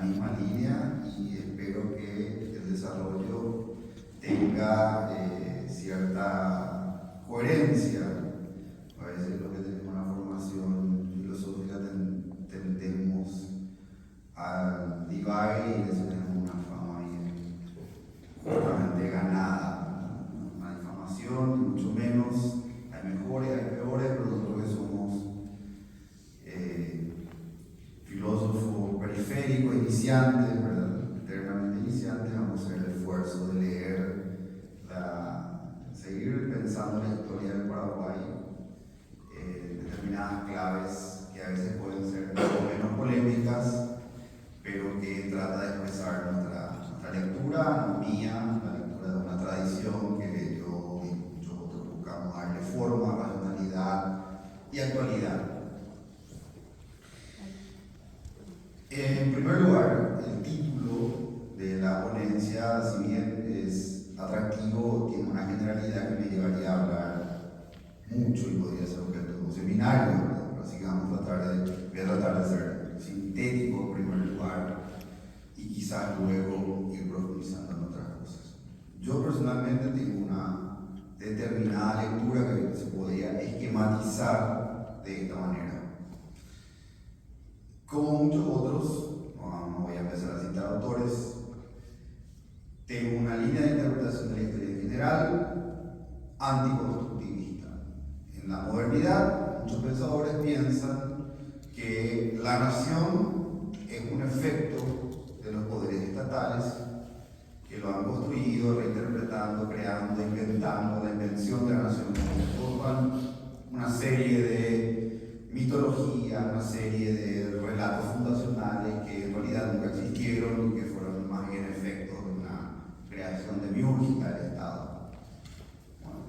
misma línea y espero que el desarrollo tenga cierta coherencia. A veces los que tenemos una formación filosófica tendemos al divague y eso tenemos una fama bien justamente ganada, una difamación, mucho menos. Hay mejores, hay peores, pero nosotros que somos filósofos periféricos, iniciantes, ¿verdad? Eternamente iniciantes, vamos a hacer el esfuerzo de leer, seguir pensando en la historia del Paraguay, determinadas claves que a veces pueden ser más o menos polémicas, pero que trata de expresar nuestra lectura, no mía, la lectura de una tradición que yo y muchos otros buscamos darle forma, racionalidad y actualidad. En primer lugar, el título de la ponencia, si bien es atractivo, tiene una generalidad que me llevaría a hablar mucho y podría ser objeto de un seminario, pero así que voy a tratar de ser sintético en primer lugar y quizás luego ir profundizando en otras cosas. Yo personalmente tengo una determinada lectura que se podría esquematizar de esta manera. Como muchos otros, no voy a empezar a citar autores, tengo una línea de interpretación de la historia en general anticonstructivista. En la modernidad, muchos pensadores piensan que la nación es un efecto de los poderes estatales que lo han construido, reinterpretando, creando, inventando la invención de la nación, como una serie de mitologías, una serie de relatos fundacionales que en realidad nunca existieron y que fueron más bien efectos de una creación demiúrgica del Estado. Bueno,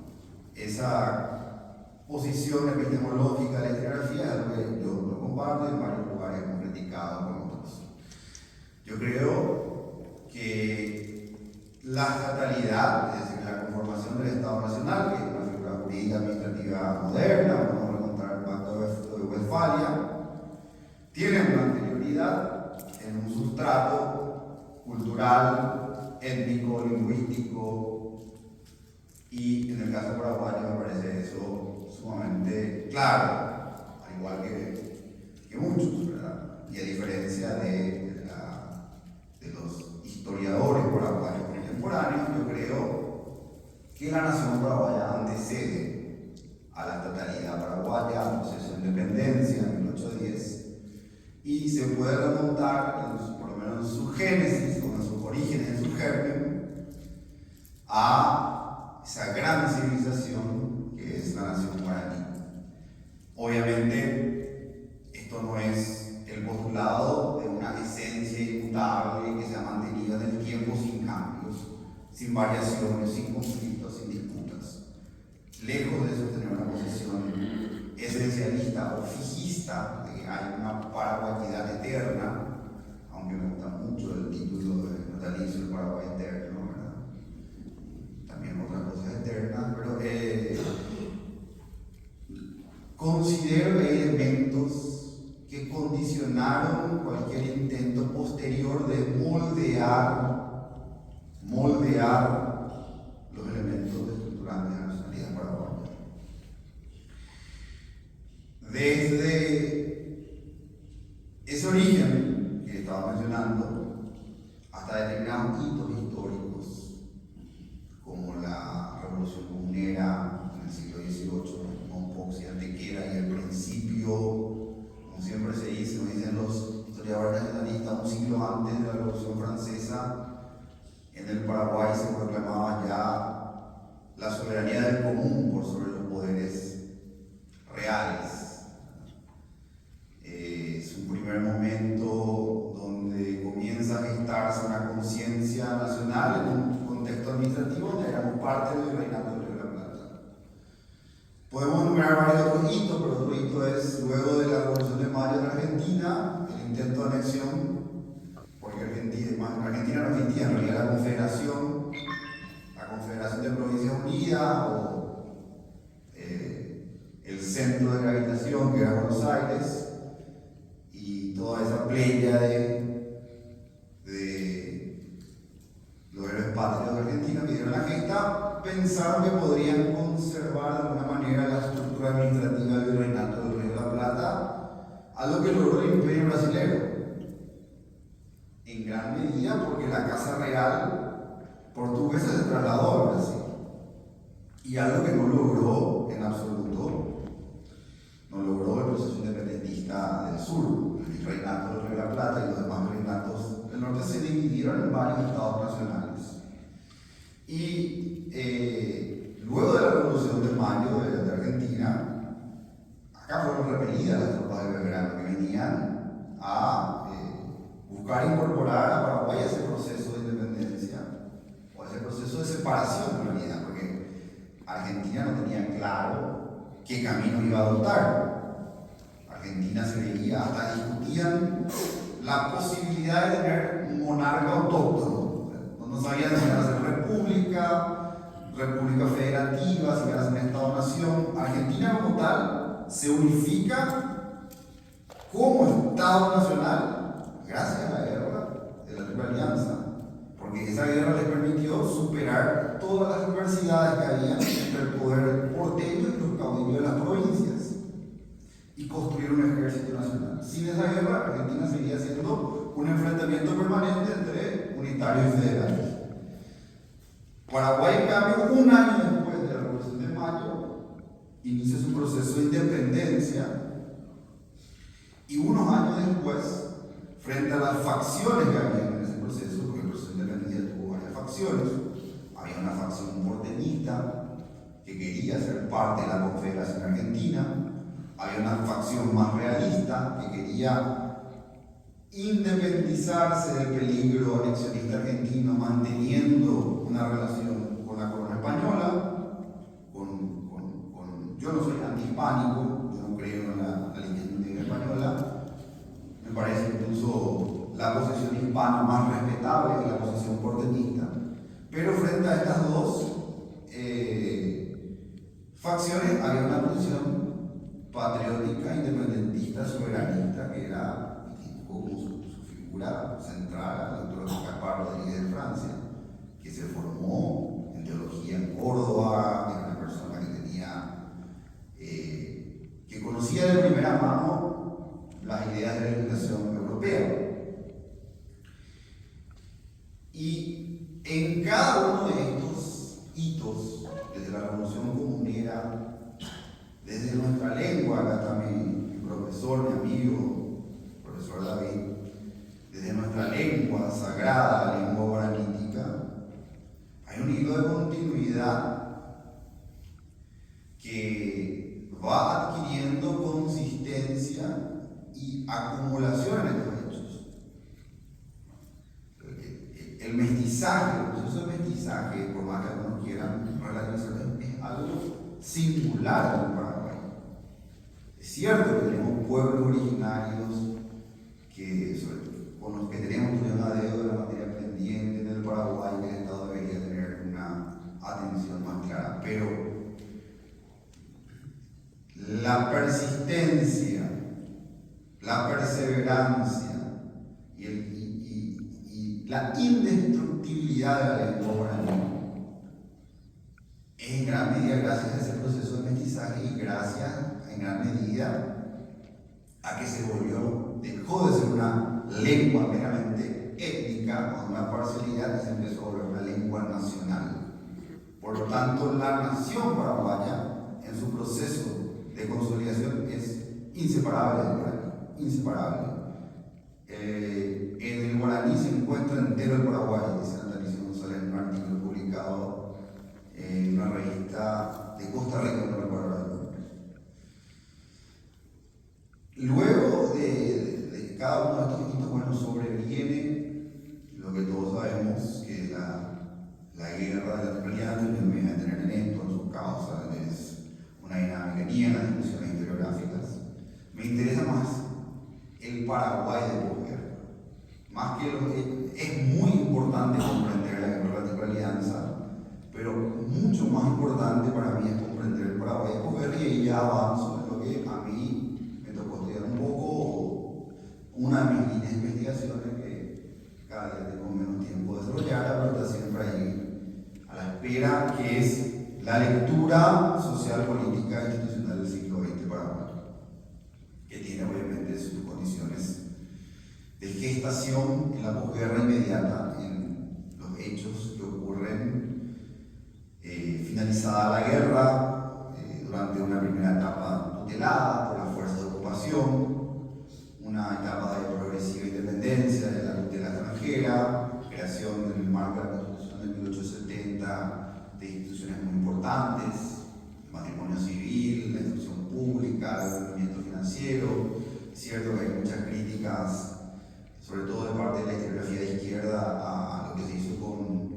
esa posición epistemológica de la historiografía es algo que yo lo comparto y en varios lugares hemos criticado con otros. Yo creo que la estatalidad, es decir, la conformación del Estado Nacional, que es una figura jurídica administrativa moderna, vamos a encontrar el Pacto de Westfalia, tiene una anterioridad en un sustrato cultural, étnico, lingüístico, y en el caso paraguayo me parece eso sumamente claro, al igual que muchos, ¿verdad? Y a diferencia de los historiadores paraguayos contemporáneos, yo creo que la nación paraguaya antecede a la estatalidad paraguaya, al proceso de independencia en 1810, y se puede remontar, por lo menos en su génesis, o en sus orígenes, en su germen, a esa gran civilización que es la nación guaraní. Obviamente, esto no es el postulado de una esencia inmutable que se ha mantenido en el tiempo sin cambios, sin variaciones, sin conflictos, sin disputas. Lejos de sostener una posición esencialista o fijista de que hay una paraguayidad eterna, aunque me gusta mucho el título de natalicio, el Paraguay eterno, ¿verdad? También otras cosas eternas, pero considero que hay elementos que condicionaron cualquier intento posterior de moldear los elementos estructurantes de la nacionalidad paraguaya. Desde ese origen que estaba mencionando hasta determinados hitos históricos, como la Revolución Comunera en el siglo XVIII, un poco antequera y el principio, como siempre se dice, como dicen los historiadores nacionalistas, un siglo antes de la Revolución Francesa, en el Paraguay se proclamaba ya la soberanía del común por sobre los poderes reales. Es un primer momento donde comienza a gestarse una conciencia nacional en un contexto administrativo donde éramos parte del Virreinato de Río de la Plata. Podemos enumerar varios otros hitos, pero otro hito es luego de la Revolución de Mayo en Argentina, el intento de anexión, porque Argentina no existía, en realidad la Confederación de Provincias Unidas o el centro de gravitación que era Buenos Aires, y toda esa playa de algo que logró el Imperio Brasilero, en gran medida porque la Casa Real portuguesa se trasladó a Brasil, y algo que no logró en absoluto, no logró el proceso independentista del sur. El reinato del Río de la Plata y los demás reinatos del norte se dividieron en varios estados nacionales. Y luego de la Revolución de Mayo de Argentina, acá fueron repelidas las tropas de Belgrano que venían a buscar incorporar a Paraguay a ese proceso de independencia, o a ese proceso de separación en realidad, porque Argentina no tenía claro qué camino iba a adoptar. Argentina se veía, hasta discutían la posibilidad de tener un monarca autóctono. No sabían si iban a ser república federativa, si iban a ser un Estado-nación. Argentina como tal se unifica como Estado nacional gracias a la guerra de la Triple Alianza, porque esa guerra les permitió superar todas las adversidades que había entre el poder porteño y los caudillos de las provincias y construir un ejército nacional. Sin esa guerra, Argentina seguía siendo un enfrentamiento permanente entre unitarios y federales. Paraguay, en cambio, un año después de la Revolución de Mayo, inicia su proceso de independencia, y unos años después, frente a las facciones que había en ese proceso, porque el proceso de independencia tuvo varias facciones, había una facción porteñista que quería ser parte de la Confederación Argentina, había una facción más realista que quería independizarse del peligro anexionista argentino, manteniendo una relación con la corona española. Yo no soy antihispánico, yo no creo en la línea indígena española. Me parece incluso la posición hispana más respetable que la posición porteñista. Pero frente a estas dos facciones había una posición patriótica, independentista, soberanista, que era como su figura central, el doctor Gaspar Rodríguez de Francia, que se formó en teología en Córdoba, que era una persona que tenía, que conocía de primera mano las ideas de la legislación europea. Y en cada uno de estos hitos, desde la Revolución Comunera, desde nuestra lengua, acá está mi profesor, mi amigo, profesor David, desde nuestra lengua sagrada, la lengua guaranítica, hay un hilo de continuidad que va adquiriendo consistencia y acumulación en estos hechos. El mestizaje, el proceso de mestizaje, por más que algunos quieran relativizarlo, es algo singular en el Paraguay. Es cierto que tenemos pueblos originarios con los que tenemos una deuda de la materia pendiente en el Paraguay, que el Estado debería tener una atención más clara, pero la persistencia, la perseverancia y la indestructibilidad de la lengua guaraní es en gran medida gracias a ese proceso de mestizaje y gracias en gran medida a que dejó de ser una lengua meramente étnica o una parcialidad y se empezó a volver una lengua nacional. Por lo tanto, la nación paraguaya en su proceso de consolidación es inseparable del guaraní, inseparable. En el guaraní se encuentra entero el Paraguay, dice Natalicio González en un artículo publicado en una revista de Costa Rica, no recuerdo el nombre. Luego de cada uno de estos hitos, bueno, sobreviene lo que todos sabemos, que es la guerra de la Triple Alianza. Yo no me voy a detener en esto, en sus causas, es una dinámica ni en las discusiones historiográficas. Me interesa más el Paraguay de posguerra. Más que es muy importante comprender la guerra de la Triple Alianza, pero mucho más importante para mí es comprender el Paraguay de posguerra, y ahí ya avanzo en lo que a mí me tocó estudiar un poco, una de mis líneas de investigaciones que cada día tengo menos tiempo de desarrollar, pero está siempre ahí a la espera, que es la lectura social, política e institucional del siglo XX paraguayo, que tiene obviamente su gestación en la posguerra inmediata, en los hechos que ocurren finalizada la guerra, durante una primera etapa tutelada por las fuerzas de ocupación, una etapa de progresiva independencia de la tutela extranjera, creación del marco de la Constitución de 1870 de instituciones muy importantes, el matrimonio civil, la instrucción pública, el movimiento financiero. Es cierto que hay muchas críticas, sobre todo de parte de la historiografía de izquierda, a lo que se hizo con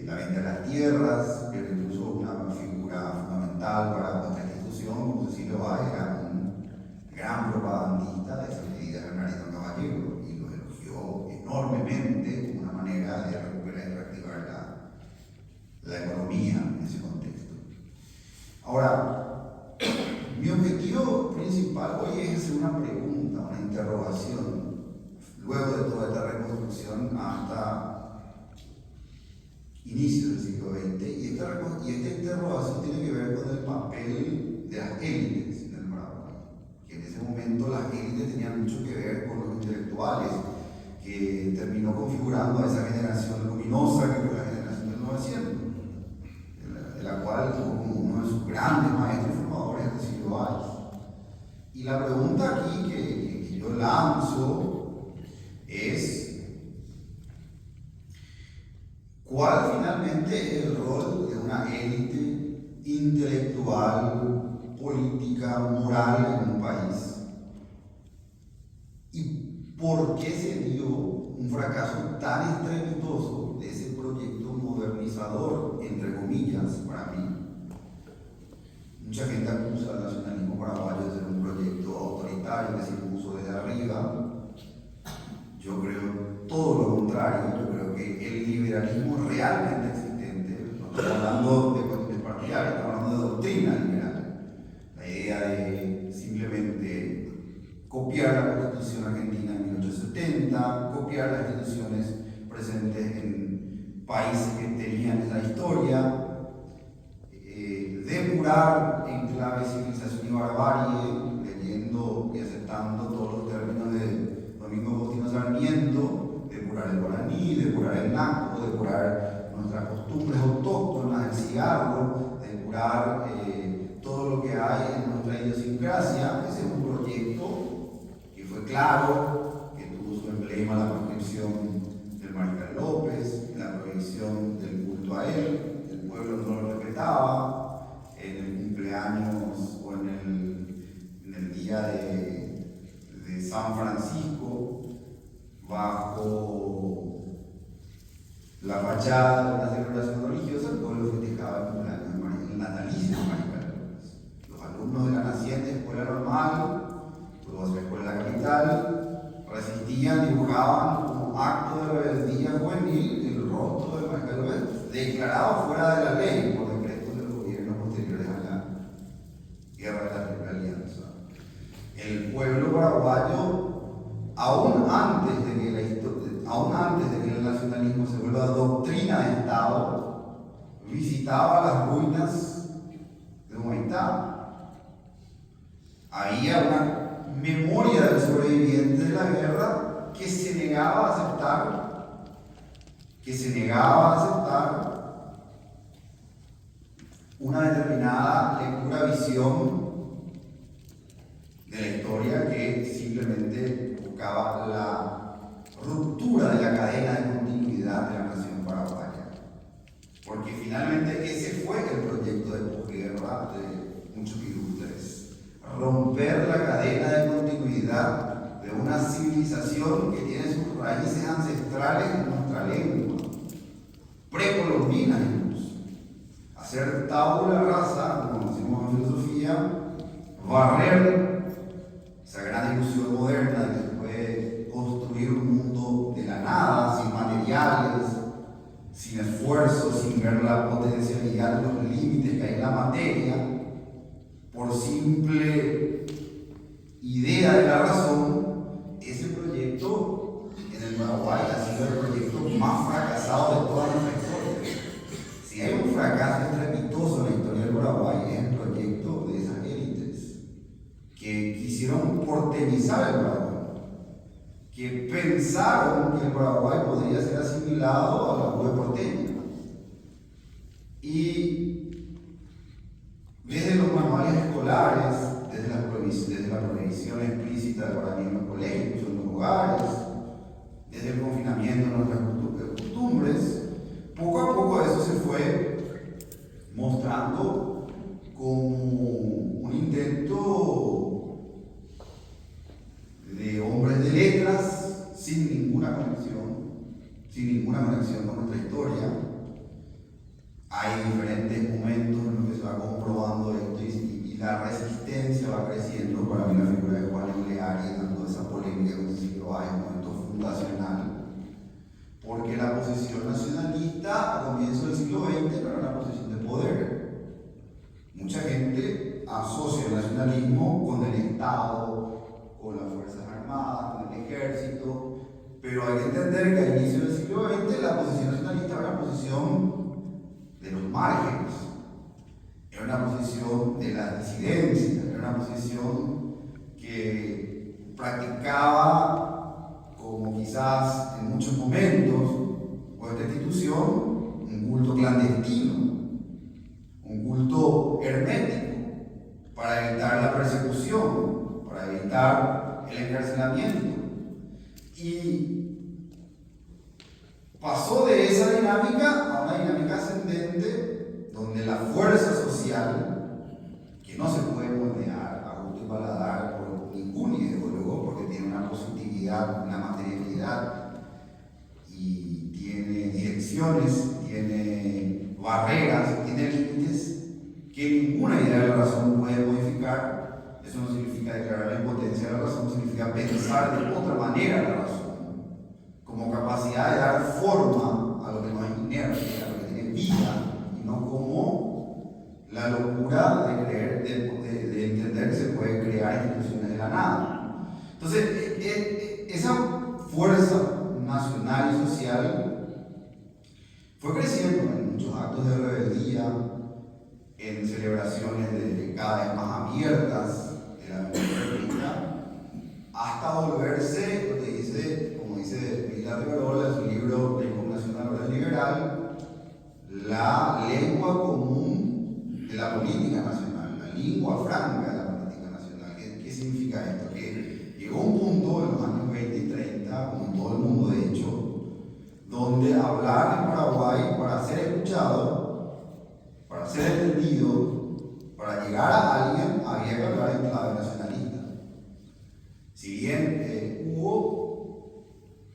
la venta de las tierras, pero incluso una figura fundamental para nuestra institución, como Cecilio Báez, era un gran propagandista de esas medidas de Bernardino Caballero y lo elogió enormemente como una manera de recuperar y reactivar la economía en ese contexto. Ahora, mi objetivo principal hoy es hacer una pregunta, una interrogación, luego de toda esta reconstrucción hasta inicios del siglo XX, y esta interrogación tiene que ver con el papel de las élites en el Paraguay, que en ese momento las élites tenían mucho que ver con los intelectuales, que terminó configurando a esa generación luminosa que fue la generación del 900, de la cual tuvo como uno de sus grandes maestros y formadores a Cecilio Báez. Y la pregunta aquí que yo lanzo es: ¿cuál finalmente es el rol de una élite intelectual, política, moral en un país? ¿Y por qué se dio un fracaso tan estrepitoso de ese proyecto modernizador, entre comillas, para mí? Mucha gente acusa al nacionalismo paraguayo de ser un proyecto autoritario que se impuso desde arriba. Yo creo todo lo contrario. Yo creo que el liberalismo realmente existente, no estoy hablando de cuestiones partidarias, estoy hablando de doctrina liberal. La idea de simplemente copiar la Constitución argentina en 1870, copiar las instituciones presentes en países que tenían esa historia, depurar en clave civilización y barbarie, leyendo y aceptando todos los términos de Domingo Faustino Sarmiento, depurar el guaraní, depurar el naco, depurar nuestras costumbres autóctonas, el cigarro, depurar todo lo que hay en nuestra idiosincrasia. Ese es un proyecto que fue claro, que tuvo su emblema la proscripción del Mariscal López, la prohibición del culto a él, el pueblo no lo respetaba. En el cumpleaños o en el día de San Francisco, bajo la fachada de una celebración religiosa, el pueblo festejaba el cumpleaños, el natalicio de Mariscal López. Los alumnos de la naciente escuela normal, luego de la escuela de la capital, resistían, dibujaban como acto de rebeldía juvenil el rostro de Mariscal López, declarado fuera de la ley por decretos del gobierno posteriores a la Guerra de la Triple Alianza. El pueblo paraguayo, aún antes de que el nacionalismo se vuelva doctrina de Estado, visitaba las ruinas de Humaitá. Había una memoria del sobreviviente de la guerra que se negaba a aceptar una determinada lectura, visión de la historia que simplemente buscaba la ruptura de la cadena de continuidad de la nación paraguaya. Porque finalmente ese fue el proyecto de posguerra de muchos ilustres: romper la cadena de continuidad de una civilización que tiene sus raíces ancestrales en nuestra lengua, precolombina incluso. Hacer tabula rasa, como decimos en filosofía, barrer esa gran ilusión moderna de que se puede construir un mundo de la nada, sin materiales, sin esfuerzo, sin ver la potencialidad de los límites que hay en la materia, por simple idea de la razón. Ese proyecto en el Paraguay ha sido el proyecto más fracasado de toda nuestra historia. Si hay un fracaso estrepitoso en la historia del Paraguay, es el proyecto de esas élites que quisieron porteñizar el Paraguay, que pensaron que el Paraguay podría ser asimilado a la urbe porteña. Y desde los manuales escolares, desde la prohibición explícita del guaraní en los colegios, en los hogares, desde el confinamiento de nuestras costumbres, poco a poco eso se fue mostrando como un intento de hombres de letras sin ninguna conexión con nuestra historia. Hay diferentes momentos en los que se va comprobando esto y la resistencia va creciendo. Para mí la figura de Juan Euleari, dando esa polémica con el siglo A, es un momento fundacional, porque la posición nacionalista a comienzos del siglo XX no era una posición de poder. Mucha gente asocia el nacionalismo con el Estado, con las Fuerzas Armadas, con el Ejército, pero hay que entender que a inicios del siglo XX la posición nacionalista era una posición de los márgenes, era una posición de las disidencias, era una posición que practicaba, como quizás en muchos momentos, o esta institución, un culto clandestino, un culto hermético, para evitar la persecución, para evitar el encarcelamiento. Y pasó de esa dinámica a una dinámica ascendente, donde la fuerza social, que no se puede moldear a gusto y paladar por ningún ideólogo, porque tiene una positividad, una materialidad, y tiene direcciones, tiene barreras, tiene límites que ninguna idea de la razón puede modificar. Eso no significa declarar la impotencia de la razón, significa pensar de otra manera la razón, como capacidad de dar forma a lo que no es inerte, a lo que tiene vida, y no como la locura de creer, de entender que se puede crear instituciones de la nada. Entonces, esa fuerza nacional y social fue creciendo en muchos actos de rebeldía, en celebraciones cada vez más abiertas de la República, hasta volverse, lo que dice, como dice Pilar Rivarola en su libro La impugnación al orden liberal, la lengua común de la política nacional, la lengua franca de la política nacional. ¿Qué significa esto? Que llegó un punto en los años 20 y 30, como en todo el mundo de hecho, donde hablar en Paraguay, para ser escuchado, para ser entendido, para llegar a alguien, había que hablar en clave nacionalista. Si bien hubo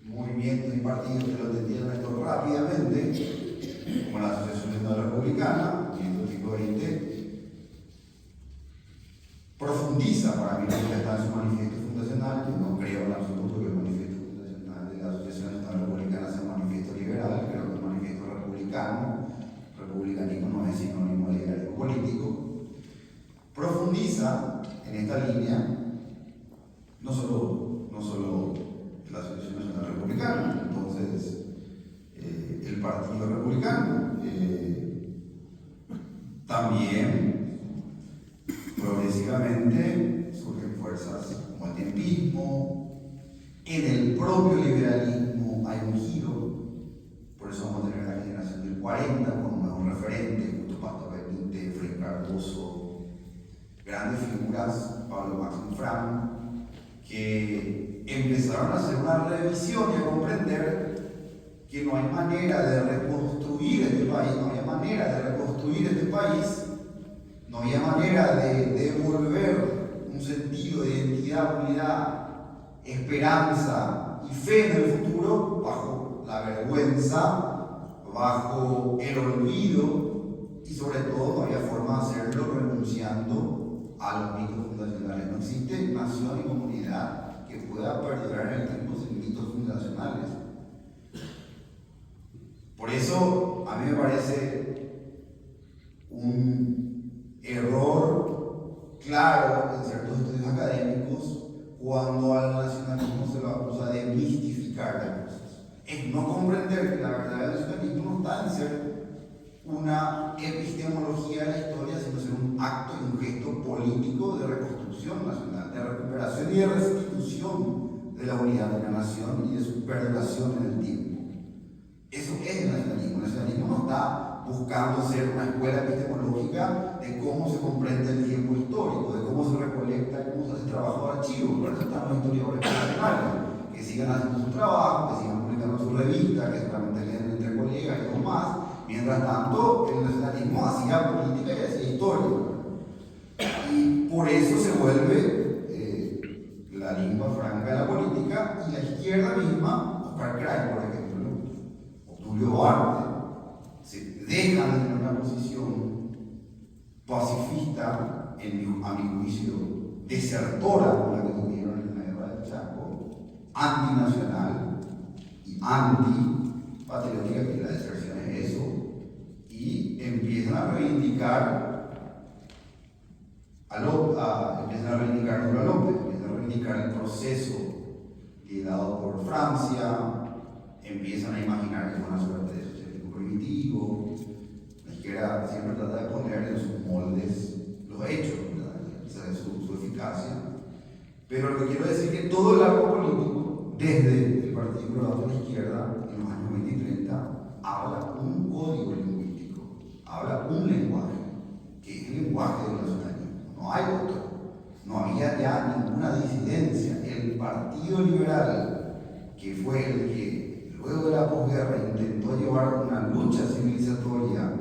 movimientos y partidos que lo entendieron esto rápidamente, como la Asociación Nacional Republicana, en el siglo XX, profundiza, para mí no está en su manifiesto fundacional. Yo no creo en absoluto que el manifiesto fundacional de la Asociación Nacional Republicana sea un manifiesto liberal, creo que es un manifiesto republicano. Republicanismo no es sinónimo de liberalismo político. Profundiza en esta línea no solo la Asociación Nacional Republicana, entonces el Partido Republicano, también progresivamente surgen fuerzas como el tiempismo. En el propio liberalismo hay un giro, por eso vamos a tener la generación del 40 con nuevos referentes, Justo Pastor Benítez, Frei Cardoso, grandes figuras, Pablo Máximo Fram, que empezaron a hacer una revisión y a comprender que no hay manera de reconstruir este país, no había manera de reconstruir este país, no había manera de devolver un sentido de identidad, unidad, esperanza y fe en el futuro bajo la vergüenza, bajo el olvido, y sobre todo no había forma de hacerlo renunciando a los mitos fundacionales. No existe nación y comunidad que pueda perdurar en el tiempo sin mitos fundacionales. Por eso a mí me parece un error claro en ciertos estudios académicos cuando al nacionalismo se lo acusa de mistificar las cosas. Es no comprender que la verdad del nacionalismo no está en ser una epistemología de la historia, sino ser un acto y un gesto político de reconstrucción nacional, de recuperación y de restitución de de la unidad de una nación y de su perduración en el tiempo. Eso es el nacionalismo. El nacionalismo no está buscando ser una escuela epistemológica de cómo se comprende el tiempo histórico, de cómo se recolecta, cómo se hace trabajo de archivo. Por eso están los historiadores profesionales, que sigan haciendo su trabajo, que sigan publicando su revista, que seguramente leen entre colegas y demás. Mientras tanto, el nacionalismo hacía política y hacía historia. Y por eso se vuelve la lingua franca de la política, y la izquierda misma, Oscar Cray, por ejemplo, o Tulio Duarte, se dejan de tener una posición pacifista, a mi juicio, desertora como la que tuvieron en la guerra del Chaco, antinacional y antipatriótica, que la deserción es eso, y empiezan a reivindicar empiezan a reivindicar no a López, empiezan a reivindicar el proceso liderado por Francia, empiezan a imaginar que es una suerte de socialismo primitivo. La izquierda siempre trata de poner en sus moldes los hechos, ¿verdad? Esa es su eficacia. Pero lo que quiero decir es que todo el arco político, desde el Partido Colorado de la Izquierda, en los años 20 y 30, habla un código lingüístico, habla un lenguaje, que es el lenguaje del nacionalismo. No hay otro. No había ya ninguna disidencia. El Partido Liberal, que fue el que luego de la posguerra intentó llevar una lucha civilizatoria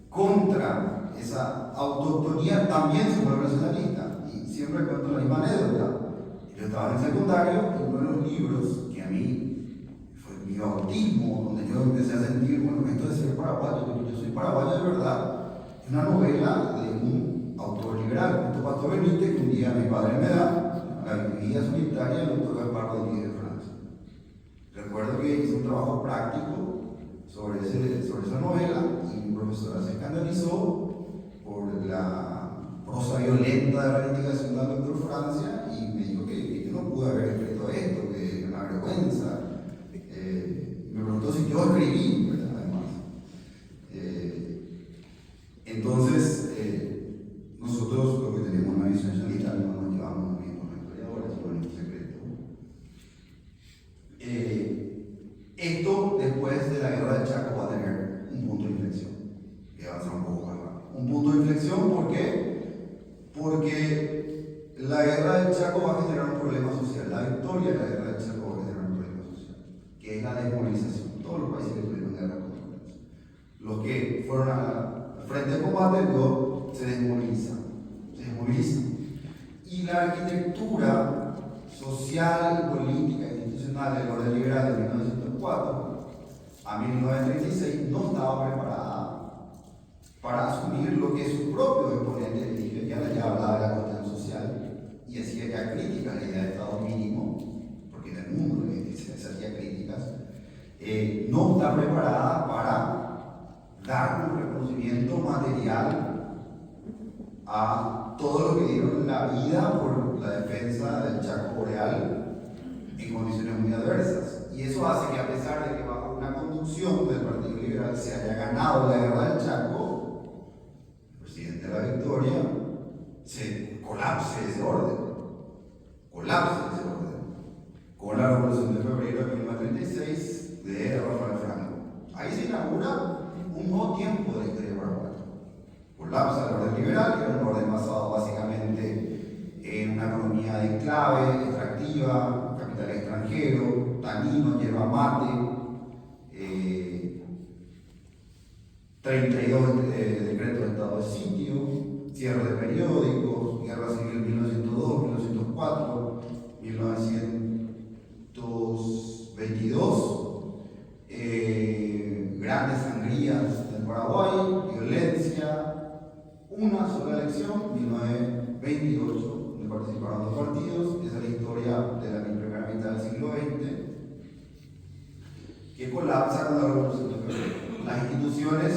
contra esa autonomía, también se fue nacionalista. Y siempre cuento la misma anécdota. Yo estaba en el secundario y uno de los libros que a mí fue mi bautismo, donde yo empecé a sentir, bueno, esto de ser paraguayo, yo soy paraguayo de verdad, es una novela de un autor liberal, Augusto Pastor Benítez, que un día mi padre me da, La vida solitaria del doctor Gaspar Rodríguez de Francia. Recuerdo que hice un trabajo práctico sobre esa novela y mi profesora se escandalizó por la prosa violenta de la reivindicación del doctor Francia y me dijo que yo no pude haber escrito esto, que era una vergüenza. Me preguntó si yo escribí, ¿verdad? Además. Entonces, nosotros lo que tenemos una visión nacionalista, no nos llevamos muy bien con los historiadores, eso no es un secreto. Esto, después de la guerra del Chaco, va a tener un punto de inflexión. Voy a avanzar un poco más rápido. Un punto de inflexión, ¿por qué? Porque la guerra del Chaco va a generar un problema social. La victoria de la guerra del Chaco va a generar un problema social, que es la desmovilización. Todos los países que tuvieron guerra contra Francia. Los que fueron al frente de combate, luego se desmovilizan. Y la arquitectura social, política e institucional del orden liberal de 1904 a 1936 no estaba preparada para asumir lo que sus propios exponentes de ya hablaba de la cuestión social y hacía ya críticas a la idea de Estado mínimo, porque en el mundo se hacía críticas, no está preparada para dar un reconocimiento material a todo lo que dieron la vida por la defensa del Chaco Boreal en condiciones muy adversas. Y eso hace que, a pesar de que bajo una conducción del Partido Liberal se haya ganado la guerra del Chaco, el presidente de la Victoria, se colapse ese orden. Con la Revolución de Febrero de 1936 de Rafael Franco. Ahí se inaugura un nuevo tiempo de la historia paraguaya. Colapsa el orden liberal, que era un orden basado básicamente en una economía de enclave, extractiva, capital extranjero, tanino, yerba mate, 32 decretos de estado de sitio, cierre de periódicos, guerra civil 1902, 1904, 1922, grandes sangrías en Paraguay, violencia. Una sola elección, 1928, donde participaron dos partidos. Esa es la historia de la primera mitad del siglo XX, que colapsa con la Revolución de Febrero. Las instituciones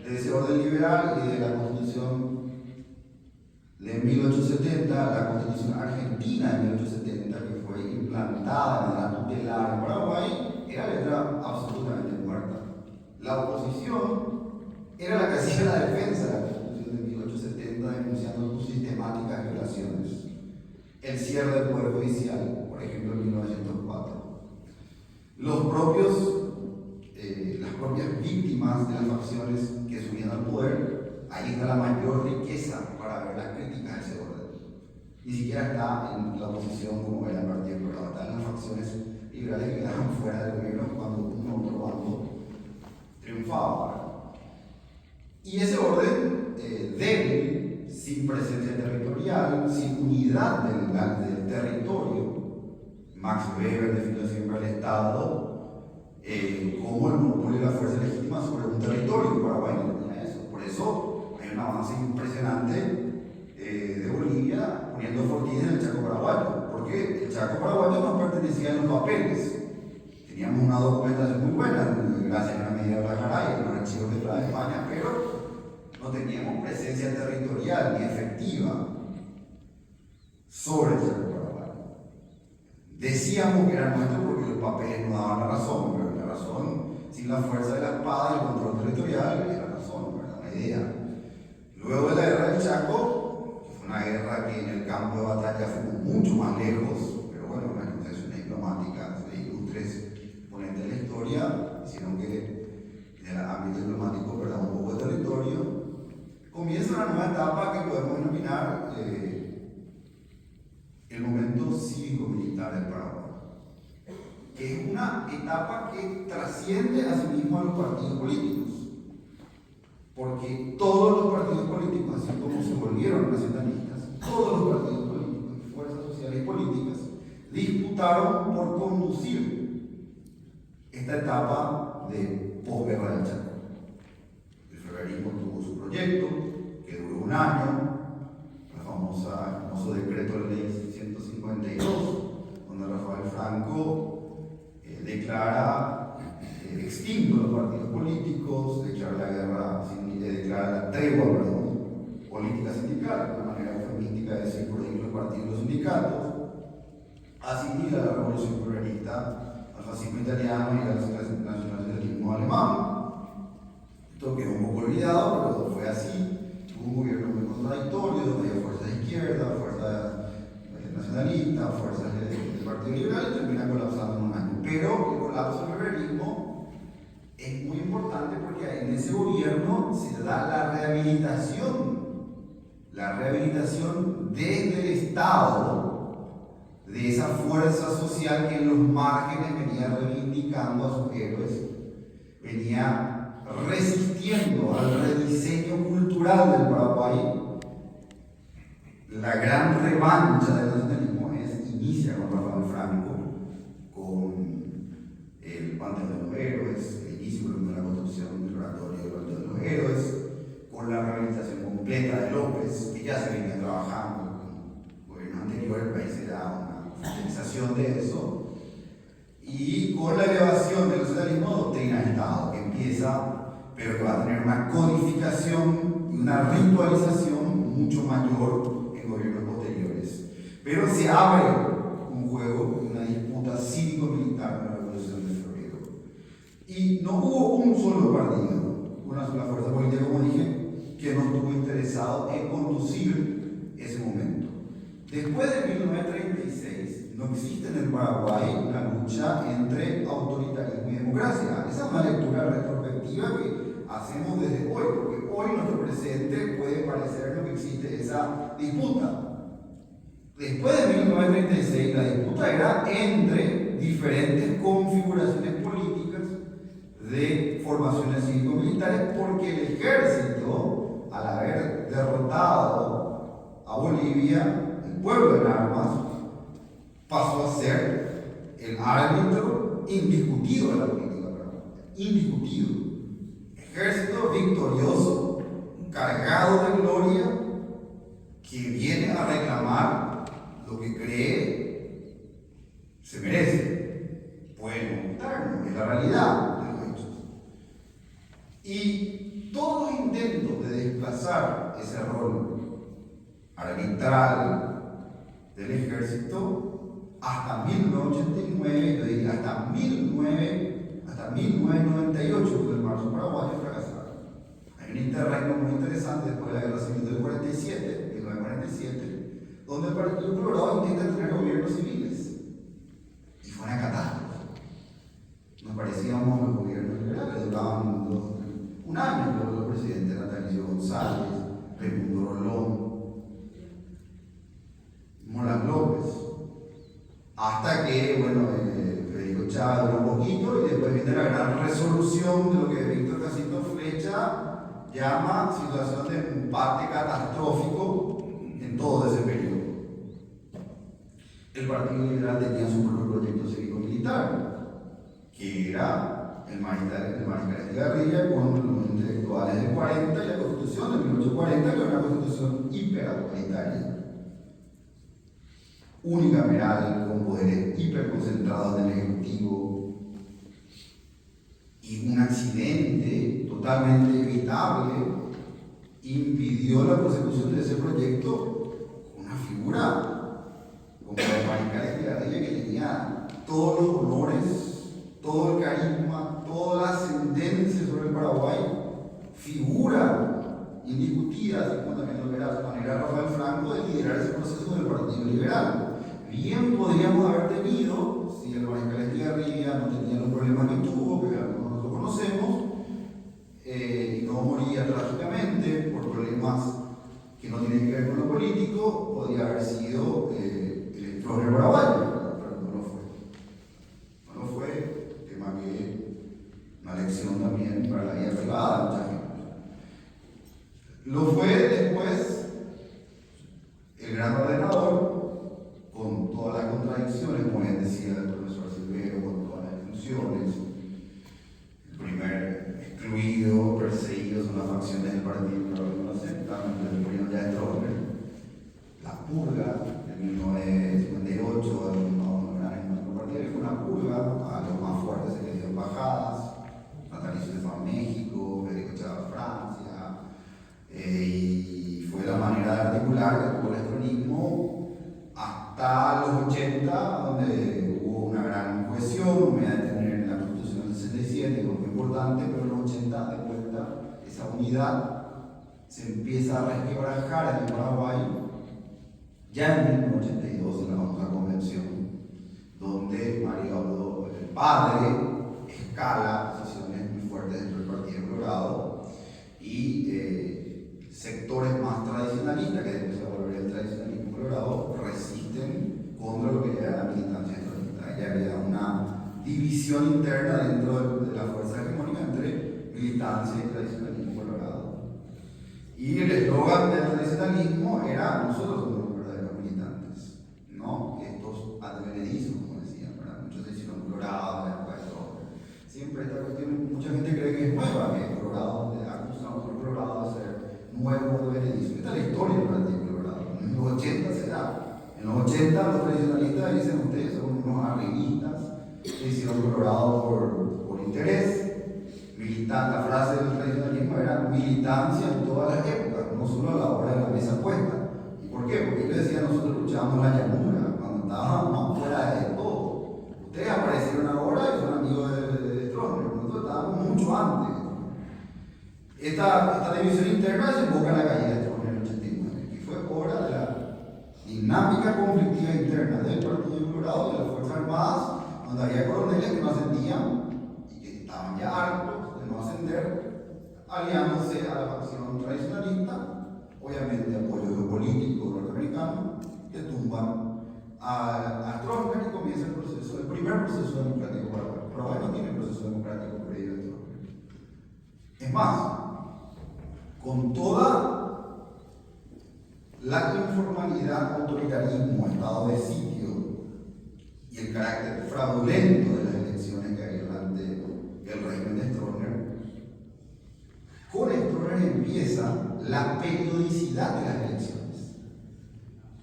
de ese orden liberal y de la Constitución de 1870, la Constitución Argentina de 1870, que fue implantada de manera tutelar en Paraguay, era letra absolutamente muerta. La oposición era la que hacía la defensa de la Constitución de 1870, denunciando sus sistemáticas violaciones. El cierre del Poder Judicial, por ejemplo, en 1900. patria. Las propias víctimas de las facciones que subían al poder, ahí está la mayor riqueza para ver las críticas a ese orden. Ni siquiera está en la oposición como era el Partido Colorado, está en las facciones liberales que quedaron fuera del gobierno cuando un otro bando triunfaba. Y ese orden débil, sin presencia territorial, sin unidad del territorio, Max Weber definió siempre al Estado como el monopolio de la fuerza legítima sobre un territorio. Paraguay no tenía eso. Por eso hay un avance impresionante de Bolivia poniendo fortines en el Chaco paraguayo, porque el Chaco paraguayo no pertenecía en los papeles. Teníamos una documentación muy buena, gracias a la medida de Blajaray, en los archivos de la España, pero no teníamos presencia territorial ni efectiva sobre el Chaco paraguayo. Decíamos que era nuestro porque los papeles no daban la razón, pero la razón, sin la fuerza de la espada y el control territorial, es la razón, ¿verdad? Una idea. Luego de la guerra del Chaco, que fue una guerra que en el campo de batalla fuimos mucho más lejos, pero bueno, las negociaciones diplomáticas de ilustres ponentes de la historia hicieron que en el ámbito diplomático perdamos un poco de territorio. Comienza una nueva etapa que podemos denominar el momento cívico-militar del Paraguay, que es una etapa que trasciende a sí mismo a los partidos políticos, porque todos los partidos políticos, así como se volvieron nacionalistas, todos los partidos políticos y fuerzas sociales y políticas disputaron por conducir esta etapa de posguerra del Chaco. El federalismo tuvo su proyecto, que duró un año, el famoso decreto de ley 152, donde Rafael Franco declara extinto los partidos políticos, declara la guerra, declara la tregua, política sindical, una manera eufemística de decir prohibir los partidos y los sindicatos, asimila la revolución pluralista al fascismo italiano y al nacionalismo alemán. Esto quedó un poco olvidado, pero fue así. Hubo un gobierno muy contradictorio, donde había fuerzas de izquierda, fuerzas nacionalistas, fuerzas del Partido Liberal, y termina colapsando en un año. Pero el colapso del federalismo es muy importante porque en ese gobierno se da la rehabilitación desde el Estado de esa fuerza social que en los márgenes venía reivindicando a sus héroes, venía resistiendo al rediseño cultural del Paraguay. La gran revancha del nacionalismo inicia con Rafael Franco, con el Panteón de los Héroes, el inicio de la construcción del oratorio del Panteón de los Héroes, con la rehabilitación completa de López, que ya se venía trabajando en gobierno anterior, el país se da una oficialización de eso, y con la elevación del nacionalismo doctrina de Estado, que empieza, pero que va a tener una codificación y una ritualización mucho mayor en gobiernos posteriores. Pero se abre un juego, una disputa cívico-militar en la Revolución de Febrero. Y no hubo un solo partido, una sola fuerza política, como dije, que no estuvo interesado en conducir ese momento. Después de 1936, no existe en el Paraguay una lucha entre autoritarismo y democracia. Esa es una lectura retrospectiva que hacemos desde hoy, porque hoy nuestro presente puede parecernos que existe esa disputa. Después de 1936, la disputa era entre diferentes configuraciones políticas de formaciones cívico-militares, porque el ejército, al haber derrotado a Bolivia, el pueblo en armas, pasó a ser el árbitro indiscutido de la política peruana. Indiscutido. Ejército victorioso, cargado de gloria, que viene a reclamar lo que cree se merece. Pueden ocultarlo, es la realidad de los hechos. Y todos los intentos de desplazar ese rol arbitral del ejército hasta 1989, yo diría hasta 1998, con el marzo paraguayo, fracasaron. Hay un interregno muy interesante después de la Guerra Civil del 47, 1947, donde el Partido Colorado intenta tener gobiernos civiles. Y fue una González, Raimundo Rolón, Morán López, hasta que, bueno, Federico Chávez duró un poquito y después viene la gran resolución de lo que Víctor Jacinto Flecha llama situación de empate catastrófico en todo ese periodo. El Partido Liberal tenía su propio proyecto cívico-militar, que era el Mariscal Estigarribia con los intelectuales del 40 y la Constitución de 1840, que era una constitución hiperautoritaria, unicameral, con poderes hiperconcentrados en el Ejecutivo, y un accidente totalmente evitable impidió la prosecución de ese proyecto con una figura como el Mariscal Estigarribia, que tenía todos los honores, todo el carisma, toda la ascendencia sobre el Paraguay, figura indiscutida, así como también lo que era su manera Rafael Franco de liderar ese proceso del Partido Liberal. Bien podríamos haber tenido, si el Mariscal Estigarribia no tenía los problemas que tuvo, que algunos lo conocemos, y no moría trágicamente por problemas que no tienen que ver con lo político, podría haber sido el Stroessner paraguayo, pero no lo fue. No lo fue, tema que una lección también para la vida privada de mucha gente. Lo fue después el gran ordenador, con todas las contradicciones, como bien decía el profesor Silvero, con todas las exclusiones. El primer excluido, perseguido son las facciones del partido que no lo aceptan, el gobierno ya de Stroessner. La purga de 1958, no era ningún partido, fue una purga, a los más fuertes se les dio embajadas, Natalicio de Fan México, Federico Chávez Francia, y fue la manera de articular que tuvo el estronismo hasta los 80, donde hubo una gran cohesión, me voy a detener en la Constitución del 67, que fue importante, pero en los 80 de vuelta esa unidad se empieza a resquebrajar en el Paraguay, ya en 1982 en la famosa convención, donde Mario Abdo, el padre, escala posiciones muy fuertes dentro del Partido Colorado y sectores más tradicionalistas, que después se va a volver el tradicionalismo colorado, resisten contra lo que era la militancia estronista. Ya había una división interna dentro de la fuerza hegemónica entre militancia y tradicionalismo colorado. Y el eslogan del tradicionalismo era: nosotros somos los verdaderos militantes, no estos advenedizos, como decían, ¿verdad? Muchos se hicieron colorados en la época de Stroessner. Siempre esta cuestión, mucha gente cree que es nueva, que Colorado, acusamos a Colorado de ser nuevo advenedizo. Esta es la historia del Partido Colorado. En los 80 se da. En los 80 los tradicionalistas dicen: ustedes son unos arribistas, se hicieron Colorado por interés. La frase del tradicionalismo era militancia en todas las épocas, no solo a la hora de la mesa puesta. ¿Y por qué? Porque ellos decían: nosotros luchábamos la llanura, cuando estábamos fuera de todo. Ustedes aparecieron ahora y son amigos de Stroessner, nosotros estábamos mucho antes. Esta división interna desemboca en la caída de Stroessner en el 89, que fue obra de la dinámica conflictiva interna del Partido Colorado y de las Fuerzas Armadas, donde había coroneles que no ascendían y que estaban ya hartos de no ascender, aliándose a la facción tradicionalista, obviamente apoyo geopolítico norteamericano, que tumban a Stroessner y comienza el primer proceso democrático paraguayo. Paraguay no tiene proceso democrático previo a Stroessner. Es más, con toda la informalidad, autoritarismo, estado de sitio y el carácter fraudulento de las elecciones que había durante el régimen de Stroessner, con Stroessner empieza la periodicidad de las elecciones.